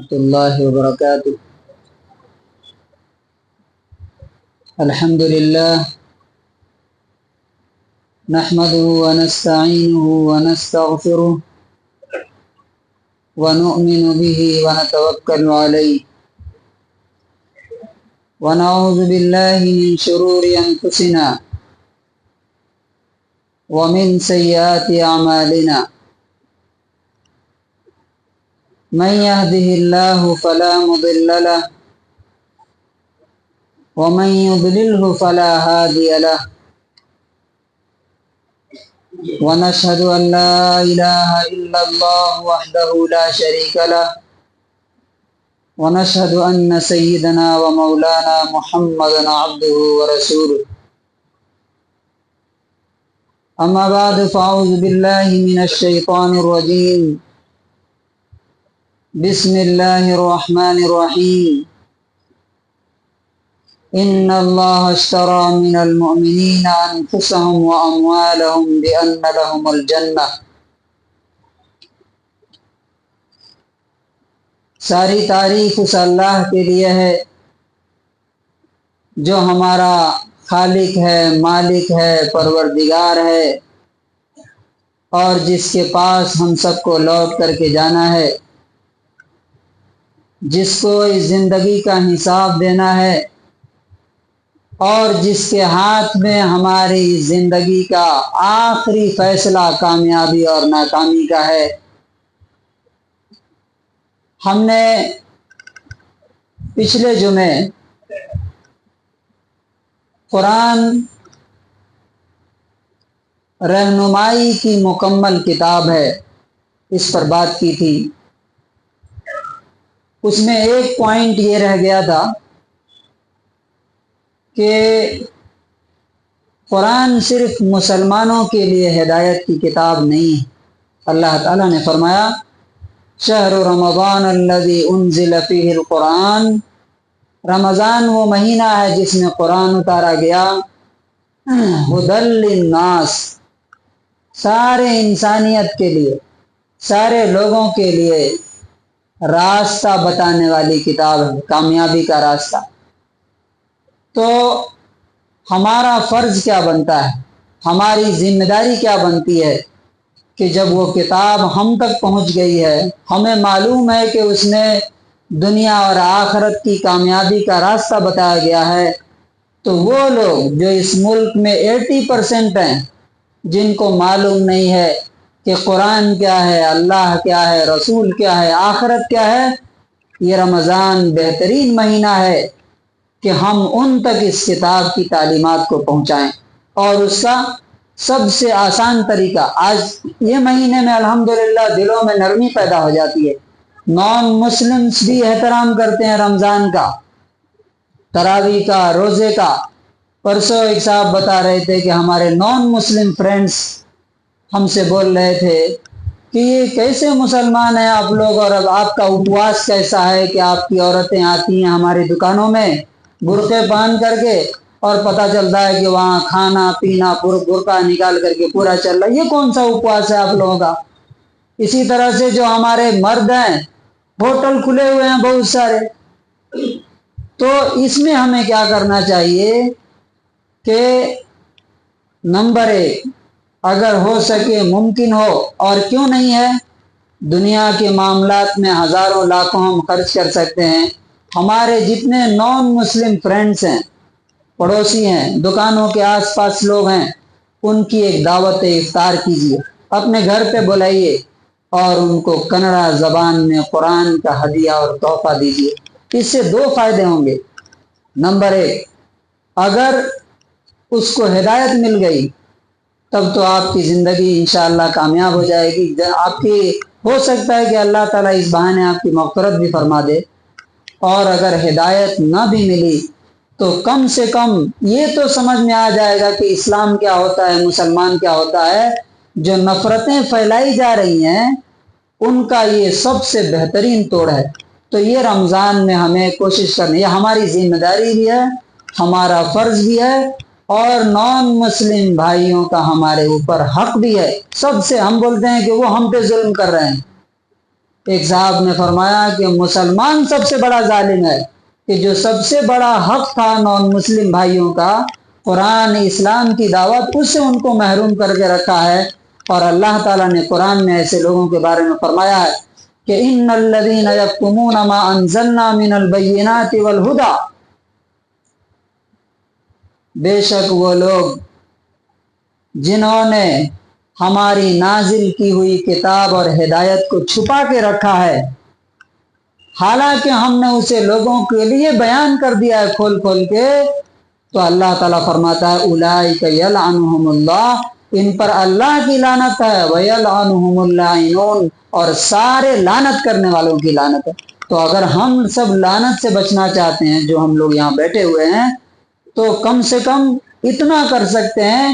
ورحمۃ اللہ وبرکاتہ۔ الحمد للہ نحمده ونستعینه ونستغفره ونؤمن به ونتوکل علیہ ونعوذ باللہ من شرور انفسنا ومن سیئات اعمالنا من يهده الله فلا مضل له ومن يضلله فلا هادي له ونشهد أن لا إله إلا الله وحده لا شريك له ونشهد أن سيدنا ومولانا محمدا عبده ورسوله أما بعد فأعوذ بالله من الشيطان الرجيم بسم الله الرحمن الرحيم إن الله اشترى من المؤمنين أنفسهم وأموالهم بأن لهم الجنة۔ ساری تعریف اس اللہ کے لیے ہے جو ہمارا خالق ہے، مالک ہے، پروردگار ہے، اور جس کے پاس ہم سب کو لوٹ کر کے جانا ہے، جس کو اس زندگی کا حساب دینا ہے، اور جس کے ہاتھ میں ہماری زندگی کا آخری فیصلہ کامیابی اور ناکامی کا ہے۔ ہم نے پچھلے جمعے قرآن رہنمائی کی مکمل کتاب ہے اس پر بات کی تھی۔ اس میں ایک پوائنٹ یہ رہ گیا تھا کہ قرآن صرف مسلمانوں کے لیے ہدایت کی کتاب نہیں ہے۔ اللہ تعالیٰ نے فرمایا شہر رمضان الذی انزل فیہ القرآن، رمضان وہ مہینہ ہے جس میں قرآن اتارا گیا، ھدی للناس، سارے انسانیت کے لیے، سارے لوگوں کے لیے راستہ بتانے والی کتاب ہے، کامیابی کا راستہ۔ تو ہمارا فرض کیا بنتا ہے، ہماری ذمہ داری کیا بنتی ہے کہ جب وہ کتاب ہم تک پہنچ گئی ہے، ہمیں معلوم ہے کہ اس میں دنیا اور آخرت کی کامیابی کا راستہ بتایا گیا ہے، تو وہ لوگ جو اس ملک میں 80% ہیں جن کو معلوم نہیں ہے کہ قرآن کیا ہے، اللہ کیا ہے، رسول کیا ہے، آخرت کیا ہے، یہ رمضان بہترین مہینہ ہے کہ ہم ان تک اس کتاب کی تعلیمات کو پہنچائیں۔ اور اس کا سب سے آسان طریقہ، آج یہ مہینے میں الحمدللہ دلوں میں نرمی پیدا ہو جاتی ہے، نان مسلمز بھی احترام کرتے ہیں رمضان کا، تراویح کا، روزے کا۔ پرسوں ایک صاحب بتا رہے تھے کہ ہمارے نان مسلم فرینڈز ہم سے بول رہے تھے کہ یہ کیسے مسلمان ہیں آپ لوگ، اور اب آپ کا اپواس کیسا ہے کہ آپ کی عورتیں آتی ہیں ہماری دکانوں میں برقعے پہن کر کے، اور پتہ چلتا ہے کہ وہاں کھانا پینا برقعہ نکال کر کے پورا چل رہا ہے، یہ کون سا اپواس ہے آپ لوگوں کا؟ اسی طرح سے جو ہمارے مرد ہیں، ہوٹل کھلے ہوئے ہیں بہت سارے۔ تو اس میں ہمیں کیا کرنا چاہیے کہ نمبر 1، اگر ہو سکے، ممکن ہو، اور کیوں نہیں ہے، دنیا کے معاملات میں ہزاروں لاکھوں ہم خرچ کر سکتے ہیں، ہمارے جتنے نان مسلم فرینڈز ہیں، پڑوسی ہیں، دکانوں کے آس پاس لوگ ہیں، ان کی ایک دعوت افطار کیجیے، اپنے گھر پہ بلائیے، اور ان کو کنڑا زبان میں قرآن کا ہدیہ اور تحفہ دیجیے۔ اس سے 2 فائدے ہوں گے۔ نمبر 1، اگر اس کو ہدایت مل گئی تب تو آپ کی زندگی انشاءاللہ کامیاب ہو جائے گی، آپ کی ہو سکتا ہے کہ اللہ تعالیٰ اس بہانے آپ کی مغفرت بھی فرما دے، اور اگر ہدایت نہ بھی ملی تو کم سے کم یہ تو سمجھ میں آ جائے گا کہ اسلام کیا ہوتا ہے، مسلمان کیا ہوتا ہے۔ جو نفرتیں پھیلائی جا رہی ہیں ان کا یہ سب سے بہترین توڑ ہے۔ تو یہ رمضان میں ہمیں کوشش کرنی، یہ ہماری ذمہ داری بھی ہے، ہمارا فرض بھی ہے، اور نان مسلم بھائیوں کا ہمارے اوپر حق بھی ہے۔ سب سے ہم بولتے ہیں کہ وہ ہم پہ ظلم کر رہے ہیں، ایک صاحب نے فرمایا کہ مسلمان سب سے بڑا ظالم ہے کہ جو سب سے بڑا حق تھا نان مسلم بھائیوں کا، قرآن اسلام کی دعوت، اس سے ان کو محروم کر کے رکھا ہے۔ اور اللہ تعالیٰ نے قرآن میں ایسے لوگوں کے بارے میں فرمایا ہے کہ ان الذین یکتمون ما انزلنا من البینات والہدی، بے شک وہ لوگ جنہوں نے ہماری نازل کی ہوئی کتاب اور ہدایت کو چھپا کے رکھا ہے، حالانکہ ہم نے اسے لوگوں کے لیے بیان کر دیا ہے کھول کھول کے، تو اللہ تعالیٰ فرماتا ہے اولئک یلعنہم اللہ، ان پر اللہ کی لعنت ہے، ویلعنہم اللاعنون، اور سارے لعنت کرنے والوں کی لعنت ہے۔ تو اگر ہم سب لعنت سے بچنا چاہتے ہیں، جو ہم لوگ یہاں بیٹھے ہوئے ہیں، تو کم سے کم اتنا کر سکتے ہیں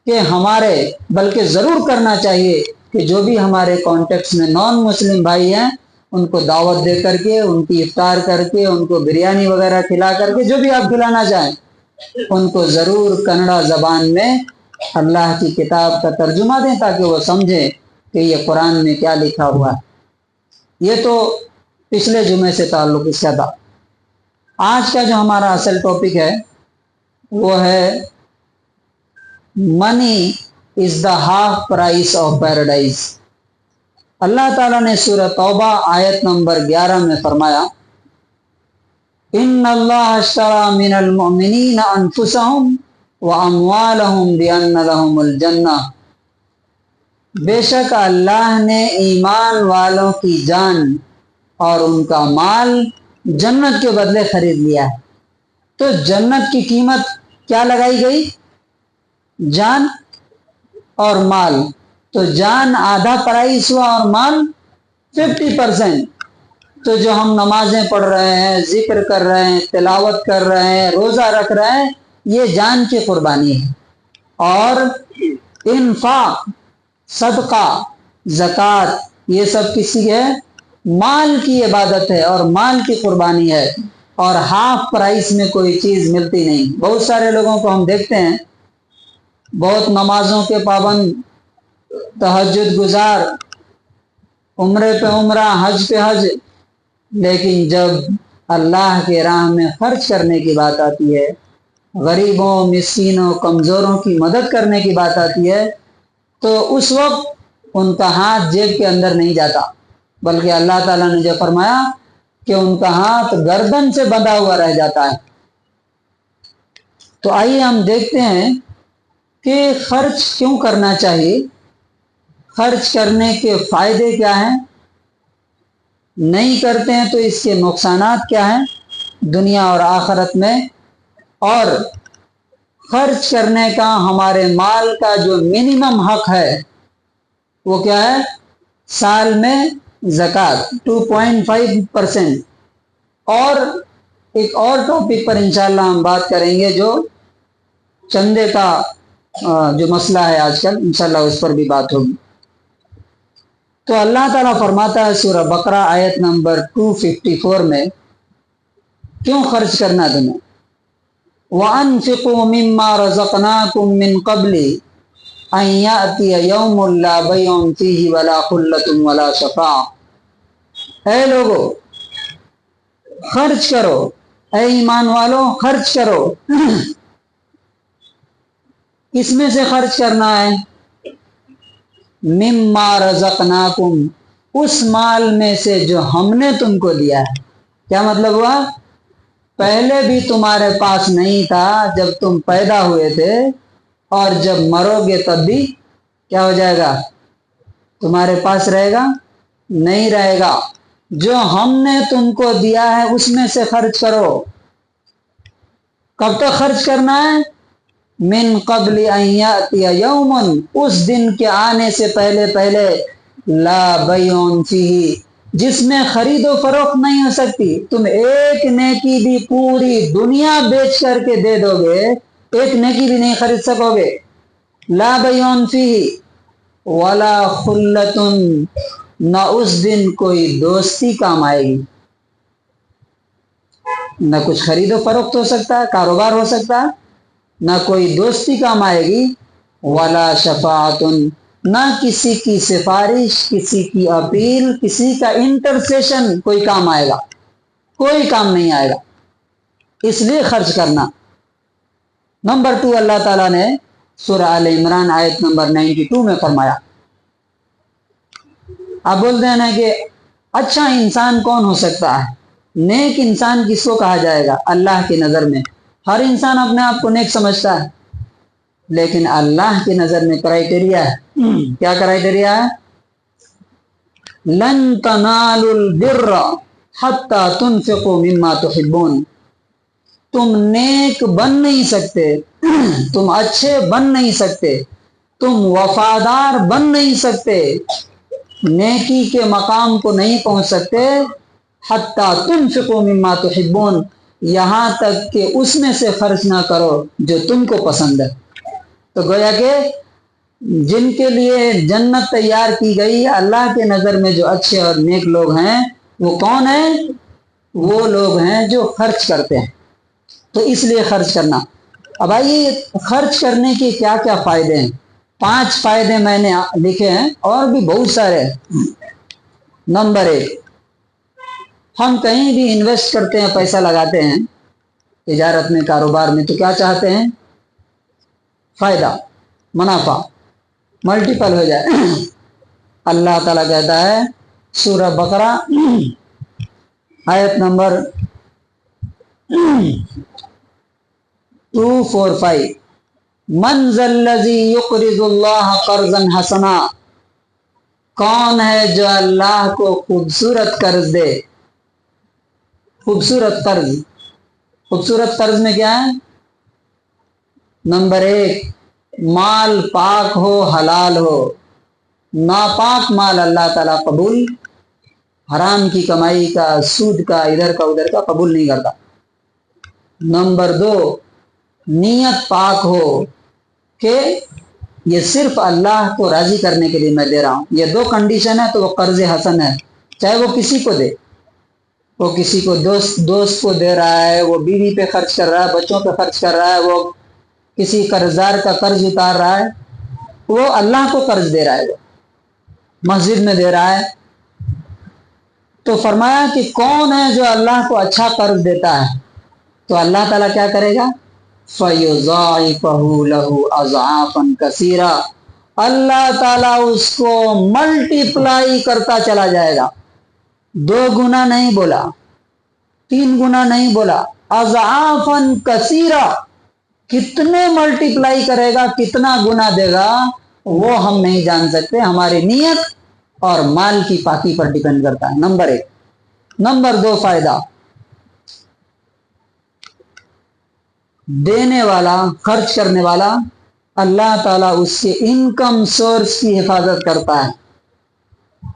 کہ ہمارے، بلکہ ضرور کرنا چاہیے کہ جو بھی ہمارے کانٹیکٹس میں نان مسلم بھائی ہیں، ان کو دعوت دے کر کے، ان کی افطار کر کے، ان کو بریانی وغیرہ کھلا کر کے، جو بھی آپ کھلانا چاہیں، ان کو ضرور کنڑا زبان میں اللہ کی کتاب کا ترجمہ دیں تاکہ وہ سمجھیں کہ یہ قرآن میں کیا لکھا ہوا ہے۔ یہ تو پچھلے جمعے سے تعلق اس کا تھا۔ آج کا جو ہمارا اصل ٹاپک ہے وہ ہے money is the half price of paradise. اللہ تعالیٰ نے سورہ توبہ آیت نمبر 11 میں فرمایا ان اللہ اشتری من المؤمنین انفسہم واموالہم بان لہم الجنہ، بے شک اللہ نے ایمان والوں کی جان اور ان کا مال جنت کے بدلے خرید لیا ہے۔ تو جنت کی قیمت کیا لگائی گئی؟ جان اور مال۔ تو جان آدھا پرائس ہوا اور مال 50%۔ تو جو ہم نمازیں پڑھ رہے ہیں، ذکر کر رہے ہیں، تلاوت کر رہے ہیں، روزہ رکھ رہے ہیں، یہ جان کی قربانی ہے۔ اور انفاق، صدقہ، زکوٰۃ، یہ سب کسی ہے؟ مال کی عبادت ہے اور مال کی قربانی ہے، اور ہاف پرائس میں کوئی چیز ملتی نہیں۔ بہت سارے لوگوں کو ہم دیکھتے ہیں، بہت نمازوں کے پابند، تہجد گزار، عمرے پہ عمرہ، حج پہ حج، لیکن جب اللہ کے راہ میں خرچ کرنے کی بات آتی ہے، غریبوں، مسکینوں، کمزوروں کی مدد کرنے کی بات آتی ہے، تو اس وقت ان کا ہاتھ جیب کے اندر نہیں جاتا، بلکہ اللہ تعالیٰ نے جو فرمایا کہ ان کا ہاتھ گردن سے بندھا ہوا رہ جاتا ہے۔ تو آئیے ہم دیکھتے ہیں کہ خرچ کیوں کرنا چاہیے، خرچ کرنے کے فائدے کیا ہیں، نہیں کرتے ہیں تو اس کے نقصانات کیا ہیں دنیا اور آخرت میں، اور خرچ کرنے کا ہمارے مال کا جو منیمم حق ہے وہ کیا ہے؟ سال میں زکوٰۃ 2.5%۔ اور ایک اور ٹاپک پر انشاءاللہ ہم بات کریں گے، جو چندے کا جو مسئلہ ہے آج کل، انشاءاللہ اس پر بھی بات ہوگی۔ تو اللہ تعالیٰ فرماتا ہے سورہ بقرہ آیت نمبر 254 میں، کیوں خرچ کرنا تمہیں؟ وَأَنفِقُوا مِمَّا رَزَقْنَاكُم مِّن قَبْلِ أَن يَأْتِيَ يَوْمٌ لَّا بَيْعٌ فِيهِ وَلَا خُلَّةٌ وَلَا شَفَاعَةٌ۔ اے لوگو خرچ کرو، اے ایمان والو خرچ کرو۔ کس میں سے خرچ کرنا ہے؟ مما رزقناکم، اس مال میں سے جو ہم نے تم کو دیا ہے۔ کیا مطلب ہوا؟ پہلے بھی تمہارے پاس نہیں تھا جب تم پیدا ہوئے تھے، اور جب مرو گے تب بھی کیا ہو جائے گا؟ تمہارے پاس رہے گا؟ نہیں رہے گا۔ جو ہم نے تم کو دیا ہے اس میں سے خرچ کرو۔ کب تک خرچ کرنا ہے؟ من قبل ان یاتی یوم، اس دن کے آنے سے پہلے پہلے، لا بیع فیہ، جس میں خرید و فروخت نہیں ہو سکتی۔ تم ایک نیکی بھی پوری دنیا بیچ کر کے دے دو گے، ایک نیکی بھی نہیں خرید سکو گے۔ لا بیع فیہ ولا خلۃ، نہ اس دن کوئی دوستی کام آئے گی، نہ کچھ خرید و فروخت ہو سکتا ہے، کاروبار ہو سکتا ہے، نہ کوئی دوستی کام آئے گی، ولا شفاعت، نہ کسی کی سفارش، کسی کی اپیل، کسی کا انٹرسیشن کوئی کام آئے گا، کوئی کام نہیں آئے گا، اس لیے خرچ کرنا۔ نمبر 2 اللہ تعالیٰ نے سورہ آل عمران آیت نمبر 92 میں فرمایا۔ آپ بولتے ہیں نا کہ اچھا انسان کون ہو سکتا ہے، نیک انسان کس کو کہا جائے گا؟ اللہ کی نظر میں ہر انسان اپنے آپ کو نیک سمجھتا ہے، لیکن اللہ کی نظر میں کرائٹیریا ہے۔ کیا کرائٹیریا ہے؟ لن تنالوا البر حتی تنفقوا مما تحبون۔ تم نیک بن نہیں سکتے، تم اچھے بن نہیں سکتے، تم وفادار بن نہیں سکتے، نیکی کے مقام کو نہیں پہنچ سکتے حتی تنفقوا مما تحبون، یہاں تک کہ اس میں سے خرچ نہ کرو جو تم کو پسند ہے۔ تو گویا کہ جن کے لیے جنت تیار کی گئی، اللہ کے نظر میں جو اچھے اور نیک لوگ ہیں وہ کون ہیں؟ وہ لوگ ہیں جو خرچ کرتے ہیں۔ تو اس لیے خرچ کرنا۔ اب آئیے خرچ کرنے کے کیا کیا فائدے ہیں؟ 5 فائدے میں نے لکھے ہیں، اور بھی بہت سارے ہیں۔ نمبر 1، ہم کہیں بھی انویسٹ کرتے ہیں، پیسہ لگاتے ہیں تجارت میں، کاروبار میں، تو کیا چاہتے ہیں؟ فائدہ، منافع، ملٹیپل ہو جائے۔ اللہ تعالیٰ کہتا ہے سورہ بقرہ آیت نمبر 245، من ذا الذی یقرض اللہ قرضا حسنا، کون ہے جو اللہ کو خوبصورت قرض دے؟ خوبصورت قرض، خوبصورت قرض میں کیا ہے؟ نمبر 1، مال پاک ہو، حلال ہو۔ ناپاک مال اللہ تعالیٰ قبول، حرام کی کمائی کا، سود کا، ادھر کا ادھر کا قبول نہیں کرتا۔ نمبر 2، نیت پاک ہو کہ یہ صرف اللہ کو راضی کرنے کے لیے میں دے رہا ہوں۔ یہ 2 کنڈیشن ہے تو وہ قرض حسن ہے۔ چاہے وہ کسی کو دے، وہ کسی کو دوست کو دے رہا ہے، وہ بیوی پہ خرچ کر رہا ہے، بچوں پہ خرچ کر رہا ہے، وہ کسی قرضدار کا قرض اتار رہا ہے، وہ اللہ کو قرض دے رہا ہے، وہ مسجد میں دے رہا ہے۔ تو فرمایا کہ کون ہے جو اللہ کو اچھا قرض دیتا ہے، تو اللہ تعالیٰ کیا کرے گا؟ فَيُضَاعِفَهُ لَهُ أَضْعَافًا كَثِيرًا، اللہ تعالیٰ اس کو ملٹیپلائی کرتا چلا جائے گا۔ 2 گنا نہیں بولا، 3 گنا نہیں بولا، اضعافاً کثیرہ، کتنے ملٹیپلائی کرے گا، کتنا گنا دے گا، وہ ہم نہیں جان سکتے۔ ہماری نیت اور مال کی پاکی پر ڈیپینڈ کرتا ہے۔ نمبر 1۔ نمبر 2 فائدہ، دینے والا، خرچ کرنے والا، اللہ تعالیٰ اس کے انکم سورس کی حفاظت کرتا ہے،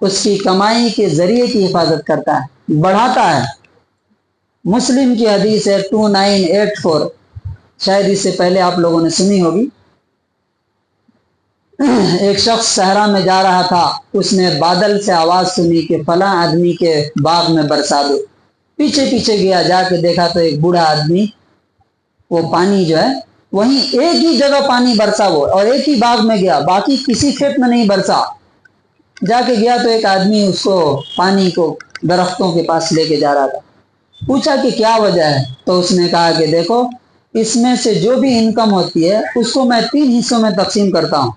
اس کی کمائی کے ذریعے کی حفاظت کرتا ہے، بڑھاتا ہے۔ مسلم کی حدیث ہے 2984، شاید اس سے پہلے آپ لوگوں نے سنی ہوگی۔ ایک شخص صحرا میں جا رہا تھا، اس نے بادل سے آواز سنی کہ فلاں آدمی کے باغ میں برسا دو۔ پیچھے پیچھے گیا، جا کے دیکھا تو ایک بوڑھا آدمی، وہ پانی جو ہے وہیں ایک ہی جگہ پانی برسا، وہ اور ایک ہی باغ میں گیا، باقی کسی کھیت میں نہیں برسا۔ جا کے گیا تو ایک آدمی اس کو پانی کو درختوں کے پاس لے کے جا رہا تھا۔ پوچھا کہ کیا وجہ ہے، تو اس نے کہا کہ دیکھو، اس میں سے جو بھی انکم ہوتی ہے اس کو میں 3 حصوں میں تقسیم کرتا ہوں۔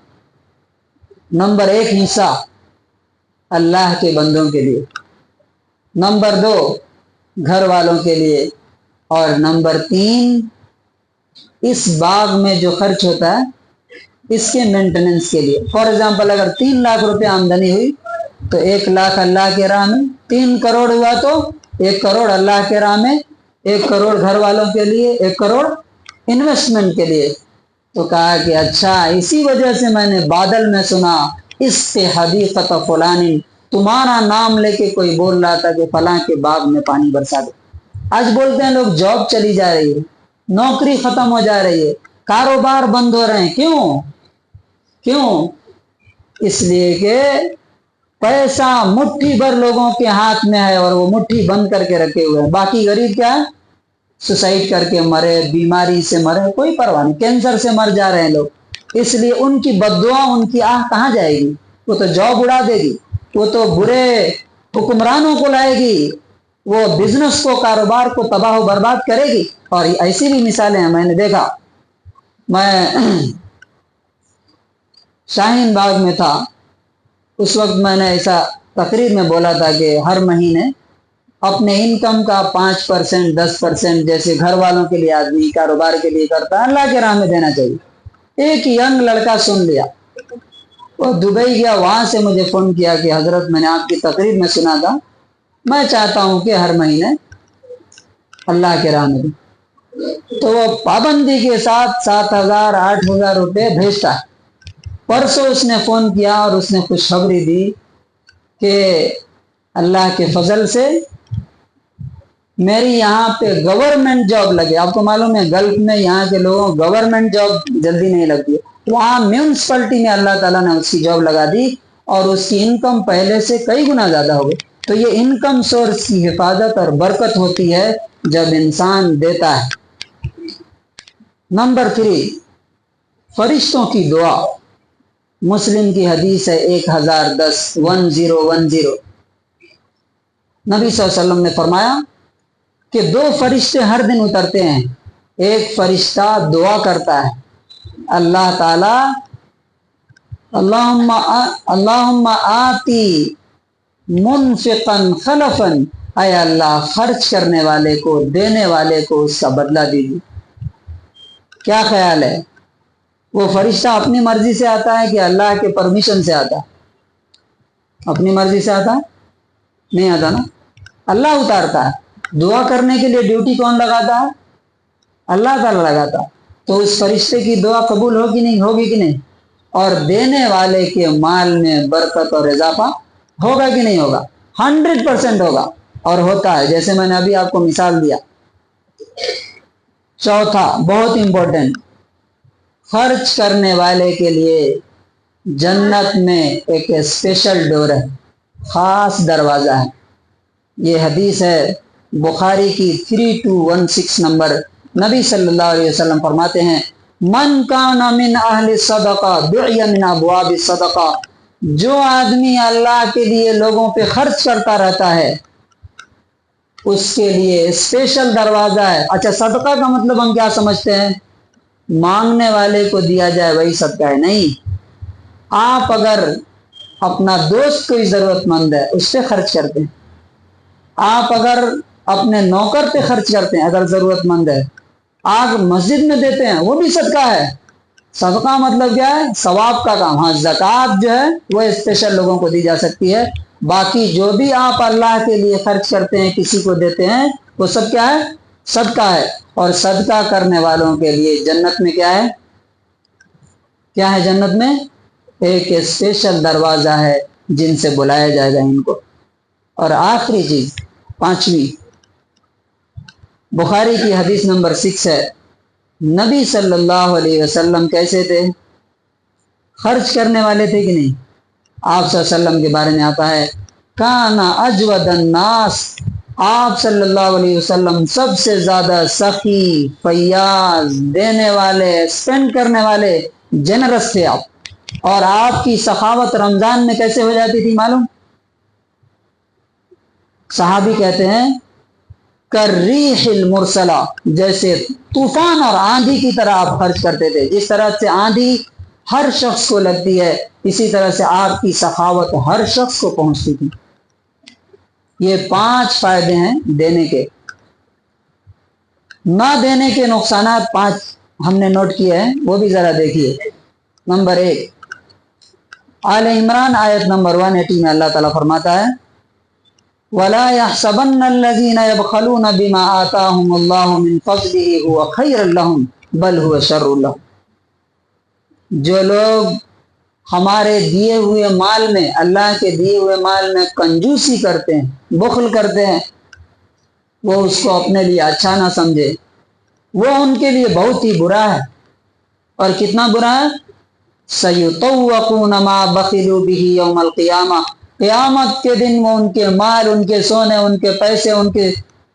نمبر 1 حصہ اللہ کے بندوں کے لیے، نمبر 2 گھر والوں کے لیے، اور نمبر 3 اس باغ میں جو خرچ ہوتا ہے اس کے مینٹیننس کے لیے۔ فار ایگزامپل اگر 3 لاکھ روپے آمدنی ہوئی تو 1 لاکھ اللہ کے راہ میں، 3 کروڑ ہوا تو 1 کروڑ اللہ کے راہ میں، 1 کروڑ گھر والوں کے لیے، 1 کروڑ انویسٹمنٹ کے لیے۔ تو کہا کہ اچھا، اسی وجہ سے میں نے بادل میں سنا اس سے حدیقت فلان، تمہارا نام لے کے کوئی بول رہا تھا کہ فلاں کے باغ میں پانی برسا دو۔ آج بولتے ہیں لوگ جاب چلی جا رہی ہے، نوکری ختم ہو جا رہی ہے، کاروبار بند ہو رہے ہیں، کیوں؟ اس لیے کہ پیسہ مٹھی بھر لوگوں کے ہاتھ میں ہے اور وہ مٹھی بند کر کے رکھے ہوئے ہیں۔ باقی غریب کیا ہے؟ سوسائڈ کر کے مرے، بیماری سے مرے، کوئی پرواہ نہیں، کینسر سے مر جا رہے ہیں لوگ۔ اس لیے ان کی بد دعا ان کی آہ کہاں جائے گی؟ وہ تو جاب اڑا دے گی، وہ تو برے حکمرانوں کو لائے گی، وہ بزنس کو، کاروبار کو تباہ و برباد کرے گی۔ اور ایسی بھی مثالیں ہیں، میں نے دیکھا، میں شاہین باغ میں تھا، اس وقت میں نے ایسا تقریر میں بولا تھا کہ ہر مہینے اپنے انکم کا 5%، 10% جیسے گھر والوں کے لیے آدمی کاروبار کے لیے کرتا ہے، اللہ کے راہ میں دینا چاہیے۔ ایک ینگ لڑکا سن لیا، وہ دبئی گیا، وہاں سے مجھے فون کیا کہ حضرت میں نے آپ کی تقریر میں سنا تھا، میں چاہتا ہوں کہ ہر مہینے اللہ کے راہ میں دوں۔ تو وہ پابندی کے ساتھ 7,000 8,000 روپے بھیجتا ہے۔ پرسوں اس نے فون کیا اور اس نے خوشخبری دی کہ اللہ کے فضل سے میری یہاں پہ گورنمنٹ جاب لگے۔ آپ کو معلوم ہے گلف میں یہاں کے لوگوں گورنمنٹ جاب جلدی نہیں لگتی ہے، وہاں میونسپلٹی میں اللہ تعالیٰ نے اس کی جاب لگا دی اور اس کی انکم پہلے سے کئی گنا زیادہ ہو گئی۔ تو یہ انکم سورس کی حفاظت اور برکت ہوتی ہے جب انسان دیتا ہے۔ نمبر 3، فرشتوں کی دعا۔ مسلم کی حدیث ہے 1010 1010، نبی صلی اللہ علیہ وسلم نے فرمایا کہ 2 فرشتے ہر دن اترتے ہیں۔ ایک فرشتہ دعا کرتا ہے، اللہ تعالی اللہم آتی منفقا خلفا، اے اللہ خرچ کرنے والے کو، دینے والے کو اس کا بدلہ دیجیے۔ کیا خیال ہے؟ وہ فرشتہ اپنی مرضی سے آتا ہے کہ اللہ کے پرمیشن سے آتا ہے؟ اپنی مرضی سے آتا ہے؟ نہیں آتا نا، اللہ اتارتا ہے۔ دعا کرنے کے لیے ڈیوٹی کون لگاتا ہے؟ اللہ تعالیٰ لگاتا ہے۔ تو اس فرشتے کی دعا قبول ہوگی نہیں؟ ہوگی کہ نہیں؟ اور دینے والے کے مال میں برکت اور اضافہ ہوگا کہ نہیں ہوگا؟ 100% ہوگا، اور ہوتا ہے، جیسے میں نے ابھی آپ کو مثال دیا۔ چوتھا بہت امپورٹنٹ، خرچ کرنے والے کے لیے جنت میں ایک اسپیشل ڈور ہے، خاص دروازہ ہے۔ یہ حدیث ہے بخاری کی 3216 نمبر۔ نبی صلی اللہ علیہ وسلم فرماتے ہیں من کان من اہل الصدقہ دعی من ابواب الصدقہ، جو آدمی اللہ کے لیے لوگوں پہ خرچ کرتا رہتا ہے اس کے لیے اسپیشل دروازہ ہے۔ اچھا، صدقہ کا مطلب ہم کیا سمجھتے ہیں؟ مانگنے والے کو دیا جائے وہی صدقہ ہے؟ نہیں، آپ اگر اپنا دوست کوئی ضرورت مند ہے اس پہ خرچ کرتے ہیں، آپ اگر اپنے نوکر پہ خرچ کرتے ہیں اگر ضرورت مند ہے، آپ مسجد میں دیتے ہیں وہ بھی صدقہ ہے۔ صدقہ مطلب کیا ہے؟ ثواب کا کام۔ ہاں، زکوٰۃ جو ہے وہ اسپیشل لوگوں کو دی جا سکتی ہے، باقی جو بھی آپ اللہ کے لیے خرچ کرتے ہیں، کسی کو دیتے ہیں، وہ سب کیا ہے؟ صدقہ ہے۔ اور صدقہ کرنے والوں کے لیے جنت میں کیا ہے؟ کیا ہے جنت میں؟ ایک اسپیشل دروازہ ہے جن سے بلایا جائے گا ان کو۔ اور آخری چیز، 5ویں، بخاری کی حدیث نمبر 6 ہے، نبی صلی اللہ علیہ وسلم کیسے تھے؟ خرچ کرنے والے تھے کہ نہیں؟ آپ صلی اللہ علیہ وسلم کے بارے میں آتا ہے کان اجود الناس، آپ صلی اللہ علیہ وسلم سب سے زیادہ سخی، فیاض، دینے والے، اسپینڈ کرنے والے، جنرس تھے آپ۔ اور آپ کی سخاوت رمضان میں کیسے ہو جاتی تھی معلوم؟ صحابی کہتے ہیں کالریح المرسلہ، جیسے طوفان اور آندھی کی طرح آپ خرچ کرتے تھے۔ جس طرح سے آندھی ہر شخص کو لگتی ہے، اسی طرح سے آپ کی سخاوت ہر شخص کو پہنچتی تھی۔ یہ 5 فائدے ہیں دینے کے۔ نہ دینے کے نقصانات 5 ہم نے نوٹ کیے ہیں، وہ بھی ذرا دیکھیے۔ نمبر 1، آل عمران آیت نمبر 180 میں اللہ تعالیٰ فرماتا ہے وَلَا يَحْسَبَنَّ الَّذِينَ يَبْخَلُونَ بِمَا آتَاهُمُ اللَّهُ مِنْ فَضْلِهِ هُوَ خَيْرٌ لَهُمْ بَلْ هُوَ شَرٌّ لَهُمْ۔ جو لوگ ہمارے دیے ہوئے مال میں، اللہ کے دیے ہوئے مال میں کنجوسی کرتے ہیں، بخل کرتے ہیں، وہ اس کو اپنے لیے اچھا نہ سمجھے، وہ ان کے لیے بہت ہی برا ہے۔ اور کتنا برا ہے؟ سَيُطَوَّقُونَ مَا بَخِلُوا بِهِ يَوْمَ الْقِيَامَةِ، قیامت کے دن وہ ان کے مال، ان کے سونے، ان کے پیسے، ان کے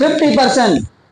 50%,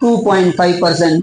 2.5%।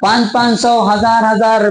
500-500, 1000-1000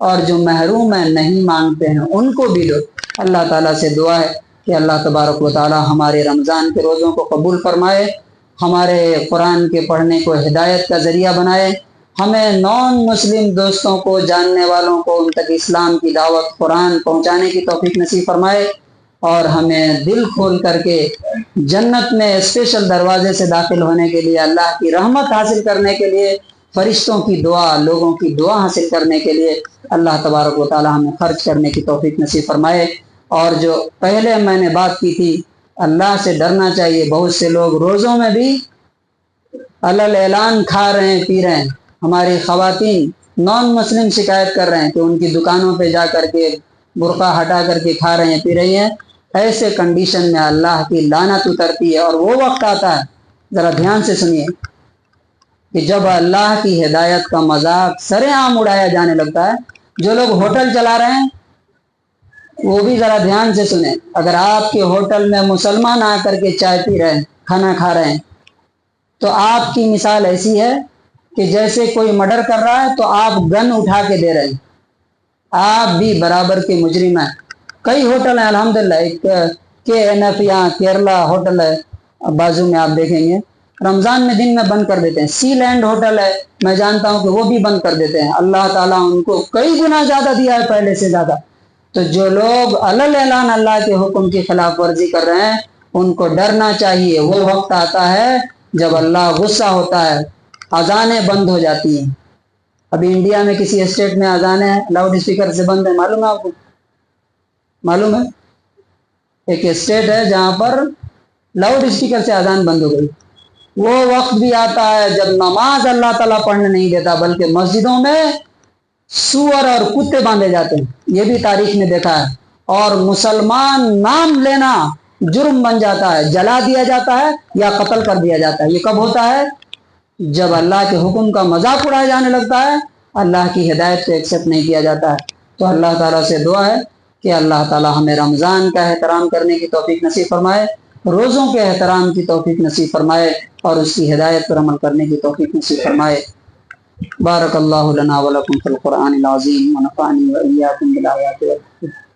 اور جو محروم ہیں نہیں مانگتے ہیں ان کو بھی دو۔ اللہ تعالیٰ سے دعا ہے کہ اللہ تبارک و تعالیٰ ہمارے رمضان کے روزوں کو قبول فرمائے، ہمارے قرآن کے پڑھنے کو ہدایت کا ذریعہ بنائے، ہمیں نان مسلم دوستوں کو، جاننے والوں کو ان تک اسلام کی دعوت قرآن پہنچانے کی توفیق نصیب فرمائے، اور ہمیں دل کھول کر کے جنت میں اسپیشل دروازے سے داخل ہونے کے لیے، اللہ کی رحمت حاصل کرنے کے لیے، فرشتوں کی دعا، لوگوں کی دعا حاصل کرنے کے لیے اللہ تبارک و تعالی ہمیں خرچ کرنے کی توفیق نصیب فرمائے۔ اور جو پہلے میں نے بات کی تھی، اللہ سے ڈرنا چاہیے۔ بہت سے لوگ روزوں میں بھی علل اعلان کھا رہے ہیں، پی رہے ہیں۔ ہماری خواتین نان مسلم شکایت کر رہے ہیں کہ ان کی دکانوں پہ جا کر کے برقع ہٹا کر کے کھا رہے ہیں، پی رہی ہیں۔ ایسے کنڈیشن میں اللہ کی لعنت اترتی ہے، اور وہ وقت آتا ہے، ذرا دھیان سے سنیے، کہ جب اللہ کی ہدایت کا مذاق سر عام اڑایا جانے لگتا ہے۔ جو لوگ ہوٹل چلا رہے ہیں وہ بھی ذرا دھیان سے سنیں۔ اگر آپ کے ہوٹل میں مسلمان آ کر کے چائے پی رہے ہیں، کھانا کھا رہے ہیں، تو آپ کی مثال ایسی ہے کہ جیسے کوئی مرڈر کر رہا ہے تو آپ گن اٹھا کے دے رہے ہیں، آپ بھی برابر کے مجرم ہیں۔ کئی ہوٹل ہیں الحمدللہ، ایک KNF یہاں کیرلا ہوٹل ہے بازو میں، آپ دیکھیں گے رمضان میں دن میں بند کر دیتے ہیں۔ سی لینڈ ہوٹل ہے، میں جانتا ہوں کہ وہ بھی بند کر دیتے ہیں۔ اللہ تعالیٰ ان کو کئی گنا زیادہ دیا ہے، پہلے سے زیادہ۔ تو جو لوگ علل اعلان اللہ کے حکم کی خلاف ورزی کر رہے ہیں ان کو ڈرنا چاہیے۔ وہ وقت آتا ہے جب اللہ غصہ ہوتا ہے، اذانیں بند ہو جاتی ہیں۔ ابھی انڈیا میں کسی اسٹیٹ میں اذانیں لاؤڈ اسپیکر سے بند ہے، معلوم ہے آپ کو؟ معلوم ہے؟ ایک اسٹیٹ ہے جہاں پر لاؤڈ اسپیکر سے اذان بند ہو گئی۔ وہ وقت بھی آتا ہے جب نماز اللہ تعالیٰ پڑھنے نہیں دیتا، بلکہ مسجدوں میں سور اور کتے باندھے جاتے ہیں، یہ بھی تاریخ میں دیکھا ہے۔ اور مسلمان نام لینا جرم بن جاتا ہے، جلا دیا جاتا ہے یا قتل کر دیا جاتا ہے۔ یہ کب ہوتا ہے؟ جب اللہ کے حکم کا مذاق اڑایا جانے لگتا ہے، اللہ کی ہدایت کو ایکسپٹ نہیں کیا جاتا ہے۔ تو اللہ تعالیٰ سے دعا ہے کہ اللہ تعالیٰ ہمیں رمضان کا احترام کرنے کی توفیق نصیب فرمائے، روزوں کے احترام کی توفیق نصیب فرمائے، اور اس کی ہدایت پر عمل کرنے کی توفیق نصیب فرمائے۔ بارک اللہ لنا ولکم فی القرآن العظیم ونفعنی وإیاکم بالآیات والحکمۃ۔